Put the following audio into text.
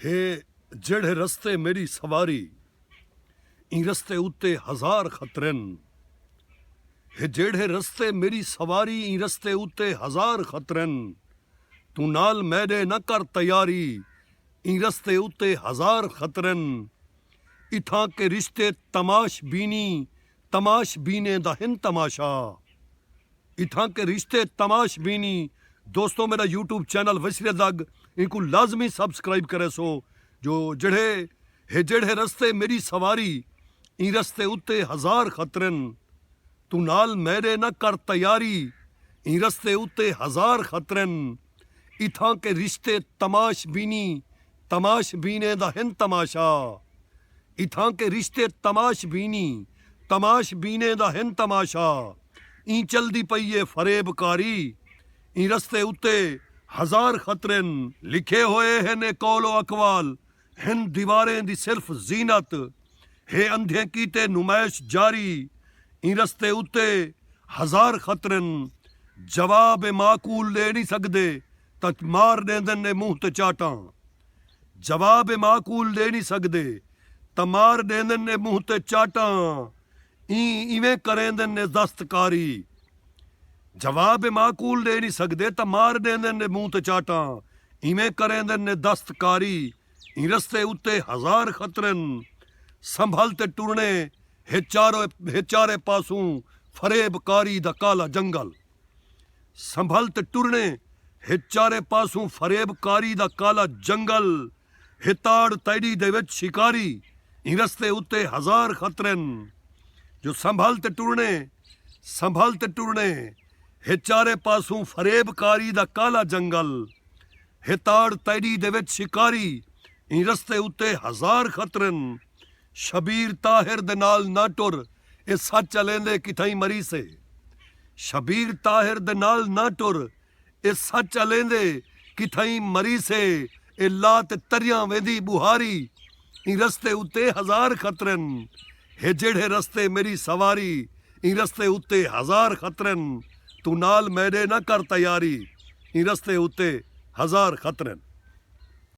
हे जेड़े रस्ते मेरी सवारी इन रस्ते उत्ते हजार खतरन। हे जेड़े रस्ते मेरी सवारी इन रस्ते उत्ते हजार खतरन। तू नाल मैदे न कर तैयारी इन रस्ते उत्ते हजार खतरन। इथां के रिश्ते तमाश बीने दा हिन तमाशा। इथां के रिश्ते तमाश बीनी। दोस्तों मेरा यूट्यूब चैनल वसीर दग इनको लाजमी सब्सक्राइब करे सो। जो जेड़े रस्ते मेरी सवारी इन रस्ते उत्ते हजार खतरन। तू नाल मेरे न कर तैयारी इन रस्ते उत्ते हजार खतरन। इथां के रिश्ते तमाश बीने दा हिन तमाशा। इथां के रिश्ते तमाश बीने दा हिन तमाशा। ई चलदी पई है फरेबकारी इन रस्ते उत्ते हजार खतरन। लिखे होए हैं कौलो अकवाल हिन दीवारें दी सिर्फ जीनत। हे अंधे कीते नुमाइश जारी इन रस्ते उत्ते हजार खतरन। जवाब माकूल दे नहीं सकदे तक मार देंदन ने मुंह ते चाटां। जवाब माकूल दे नहीं सकदे तमार देंदन ने मुंह ते चाटां। इवें करेंदन ने दस्तकारी। जवाब माकूल दे नहीं सकदे त मार देंदन ने मुंह ते चाटां। इवें करेंदन ने दस्तकारी इन रस्ते उत्ते हजार खतरन। संभल ते टुरने हे चारे पासूं फरेबकारी दा काला जंगल। संभल ते टुरने हे चारे पासूं फरेबकारी दा काला जंगल। हे ताड़ तैड़ी दे विच शिकारी इन रस्ते उत्ते हजार खतरन। जो संभल ते टुरने हे चारे पासूं फरेबकारी दा काला जंगल। हे ताड़ तैड़ी दे विच शिकारी इन रस्ते उत्ते हजार खतरन। शबीर ताहिर दे नाल ना टुर ए सच लेंदे किथई मरी से। शबीर ताहिर दे नाल ना टुर ए सच लेंदे किथई मरी से। ए लात तरियां वेंदी बुहारी इन रस्ते उत्ते हजार खतरन। हे जेड़े रस्ते मेरी सवारी इन रस्ते उत्ते हजार खतरन। तू नाल मैदे न कर तैयारी इन रस्ते उत्ते हजार खतरन।